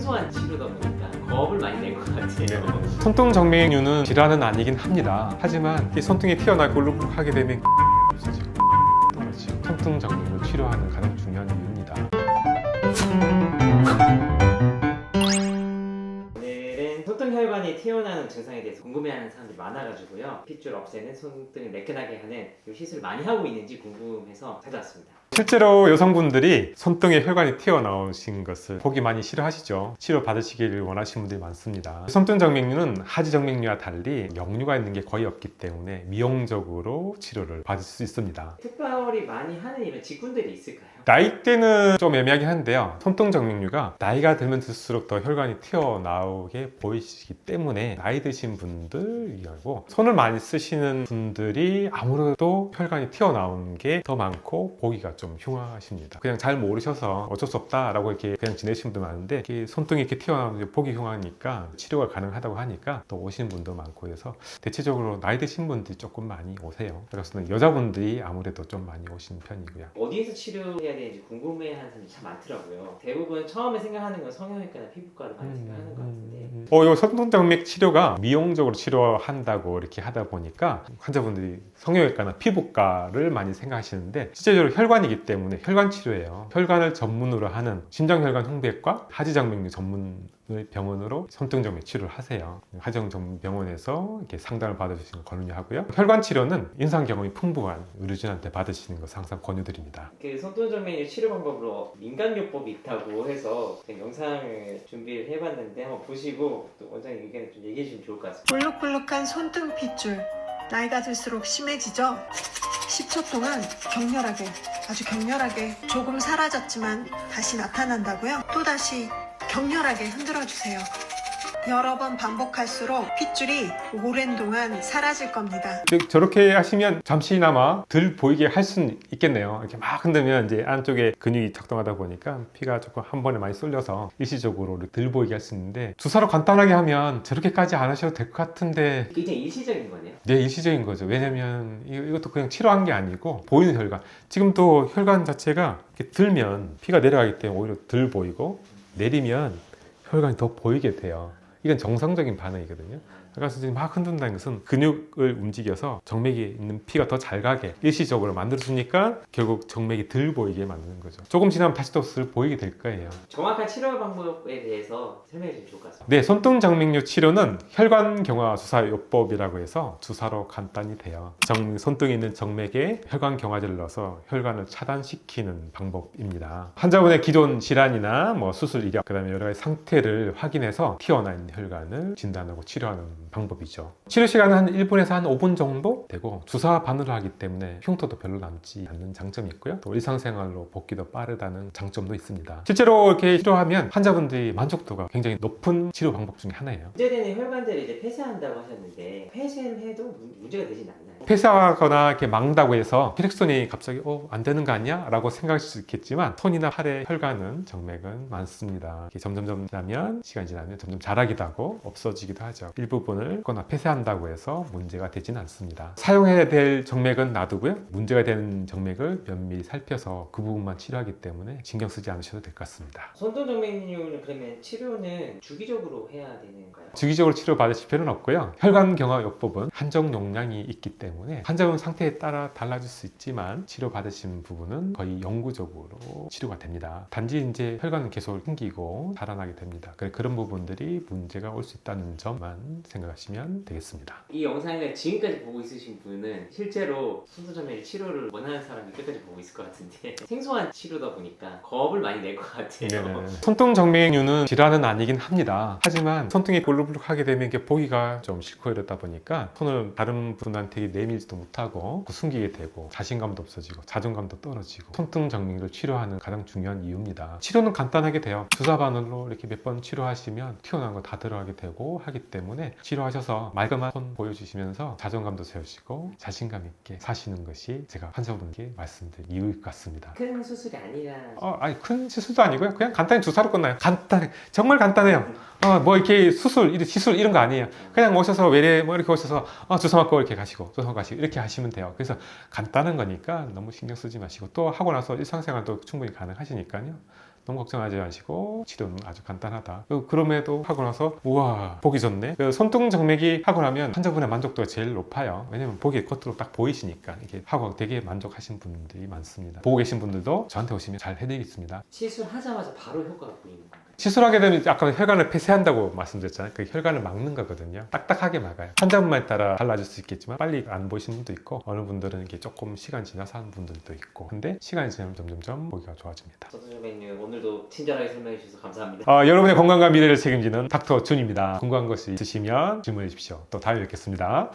생소한 치료다 보니까 겁을 많이 낼 것 같아요. 손등 정맥류는 질환은 아니긴 합니다. 하지만 이 손등이 튀어나오고 울룩하게 되면 없어지고 떨어지고 손등 정맥을 치료하는 가장 중요한 이유입니다. 오늘은 손등혈관이 튀어나오는 증상에 대해서 궁금해하는 사람들이 많아가지고요. 핏줄 없애는, 손등을 매끈하게 하는 이 시술을 많이 하고 있는지 궁금해서 찾아왔습니다. 실제로 여성분들이 손등에 혈관이 튀어나오신 것을 보기 많이 싫어하시죠. 치료 받으시기를 원하시는 분들이 많습니다. 손등 정맥류는 하지 정맥류와 달리 역류가 있는 게 거의 없기 때문에 미용적으로 치료를 받을 수 있습니다. 특별히 많이 하는 이런 직군들이 있을까요? 나이대는 좀 애매하긴 한데요. 손등 정맥류가 나이가 들면 들수록 더 혈관이 튀어나오게 보이시기 때문에 나이 드신 분들이고 손을 많이 쓰시는 분들이 아무래도 혈관이 튀어나오는 게 더 많고 보기가 좀 흉하십니다. 그냥 잘 모르셔서 어쩔 수 없다라고 이렇게 그냥 지내시는 분도 많은데 이렇게 손등이 이렇게 튀어나오는 게 보기 흉하니까 치료가 가능하다고 하니까 또 오시는 분도 많고 해서 대체적으로 나이 드신 분들이 조금 많이 오세요. 그래서 여자분들이 아무래도 좀 많이 오시는 편이고요. 어디에서 치료해야 되는지 궁금해하는 사람들이 참 많더라고요. 대부분 처음에 생각하는 건 성형외과나 피부과를 많이 생각하는 것 같은데 이 손등정맥 치료가 미용적으로 치료한다고 이렇게 하다 보니까 환자분들이 성형외과나 피부과를 많이 생각하시는데 실제적으로 혈관이기 때문에 혈관 치료예요. 혈관을 전문으로 하는 심장혈관 흉부외과 하지정맥류 전문 병원으로 손등정맥 치료를 하세요. 하지정맥병원에서 이렇게 상담을 받아주시는 걸 권유하고요. 혈관 치료는 임상 경험이 풍부한 의료진한테 받으시는 것을 항상 권유드립니다. 그 손등정맥류 치료 방법으로 민간요법이 있다고 해서 영상을 준비를 해봤는데 한번 보시고 또 원장님 의견을 좀 얘기해 주시면 좋을 것 같습니다. 볼록볼록한 손등 핏줄 나이가 들수록 심해지죠? 10초 동안 격렬하게 아주 격렬하게 조금 사라졌지만 다시 나타난다고요? 또다시 격렬하게 흔들어주세요. 여러 번 반복할수록 핏줄이 오랜 동안 사라질 겁니다. 저렇게 하시면 잠시나마 덜 보이게 할 수는 있겠네요. 이렇게 막 흔들면 이제 안쪽에 근육이 작동하다 보니까 피가 조금 한 번에 많이 쏠려서 일시적으로 덜 보이게 할 수 있는데 주사로 간단하게 하면 저렇게까지 안 하셔도 될 것 같은데 굉장히 일시적인 거네요. 네, 일시적인 거죠. 왜냐면 이것도 그냥 치료한 게 아니고 보이는 혈관. 지금 또 혈관 자체가 이렇게 들면 피가 내려가기 때문에 오히려 덜 보이고 내리면 혈관이 더 보이게 돼요. 이건 정상적인 반응이거든요. 그래서 지금 막 흔든다는 것은 근육을 움직여서 정맥에 있는 피가 더 잘 가게 일시적으로 만들어주니까 결국 정맥이 덜 보이게 만드는 거죠. 조금 지나면 다시 또 보이게 될 거예요. 정확한 치료 방법에 대해서 설명해 주시면 좋을 것 같습니다. 네, 손등 정맥류 치료는 혈관 경화 주사 요법이라고 해서 주사로 간단히 돼요. 손등에 있는 정맥에 혈관 경화제를 넣어서 혈관을 차단시키는 방법입니다. 환자분의 기존 질환이나 뭐 수술 이력, 그다음에 여러 가지 상태를 확인해서 튀어나 있는 혈관을 진단하고 치료하는 방법이죠. 치료 시간은 한 1분에서 한 5분 정도 되고 주사 바늘을 하기 때문에 흉터도 별로 남지 않는 장점이 있고요. 또 일상생활로 복귀도 빠르다는 장점도 있습니다. 실제로 이렇게 치료하면 환자분들이 만족도가 굉장히 높은 치료 방법 중에 하나예요. 문제되는 혈관들을 이제 폐쇄한다고 하셨는데 폐쇄를 해도 문제가 되진 않나요? 폐쇄하거나 이렇게 막는다고 해서 혈액순이 갑자기 안 되는 거 아니야? 라고 생각할 수 있겠지만 손이나 팔의 혈관은 정맥은 많습니다. 점점 지나면 시간이 지나면 점점 자라기도 하고 없어지기도 하죠. 일부분을 거나 폐쇄한다고 해서 문제가 되진 않습니다. 사용해야 될 정맥은 놔두고요. 문제가 되는 정맥을 면밀히 살펴서 그 부분만 치료하기 때문에 신경 쓰지 않으셔도 될 것 같습니다. 손등정맥류는 그러면 치료는 주기적으로 해야 되는가요? 주기적으로 치료받으실 필요는 없고요. 혈관 경화 요법은 한정 용량이 있기 때문에 환자분 상태에 따라 달라질 수 있지만 치료받으신 부분은 거의 영구적으로 치료가 됩니다. 단지 이제 혈관은 계속 생기고 자라나게 됩니다. 그런 부분들이 문제가 올 수 있다는 점만 생각하시면 되겠습니다. 이 영상을 지금까지 보고 있으신 분은 실제로 손등정맥 치료를 원하는 사람이 끝까지 보고 있을 것 같은데 생소한 치료다 보니까 겁을 많이 낼 것 같아요. 네네. 손등 정맥류는 질환은 아니긴 합니다. 하지만 손등이 볼록볼록하게 되면 이게 보기가 좀 싫고 이러다 보니까 손을 다른 분한테 내밀지도 못하고 숨기게 되고 자신감도 없어지고 자존감도 떨어지고 손등 정맥류를 치료하는 가장 중요한 이유입니다. 치료는 간단하게 돼요. 주사 바늘로 이렇게 몇 번 치료하시면 튀어나온 거 다 들어가게 되고 하기 때문에 치료하셔서 말끔한 손 보여주시면서 자존감도 세우시고 자신감 있게 사시는 것이 제가 환자분께 말씀드린 이유일 것 같습니다. 큰 수술이 아니라 아니 큰 시술도 아니고요. 그냥 간단히 주사로 끝나요. 간단해. 정말 간단해요. 뭐 이렇게 시술 이런 거 아니에요. 그냥 오셔서 외래 뭐 이렇게 오셔서 주사 맞고 이렇게 가시고 주사 가시고 이렇게 하시면 돼요. 그래서 간단한 거니까 너무 신경 쓰지 마시고 또 하고 나서 일상생활도 충분히 가능하시니까요. 너무 걱정하지 마시고 치료는 아주 간단하다. 그럼에도 하고 나서 우와 보기 좋네. 손등 정맥이 하고 나면 환자분의 만족도가 제일 높아요. 왜냐면 보기에 겉으로 딱 보이시니까 이게 하고 되게 만족하신 분들이 많습니다. 보고 계신 분들도 저한테 오시면 잘 해드리겠습니다. 시술하자마자 바로 효과가 보이는 건가요? 시술하게 되면 아까 혈관을 폐쇄한다고 말씀드렸잖아요. 그 혈관을 막는 거거든요. 딱딱하게 막아요. 환자분에 따라 달라질 수 있겠지만 빨리 안 보시는 분도 있고 어느 분들은 이게 조금 시간 지나서 하는 분들도 있고 근데 시간이 지나면 점점점 보기가 좋아집니다. 선생님 오늘도 친절하게 설명해 주셔서 감사합니다. 여러분의 건강과 미래를 책임지는 닥터 준입니다. 궁금한 것이 있으시면 질문해 주십시오. 또 다음에 뵙겠습니다.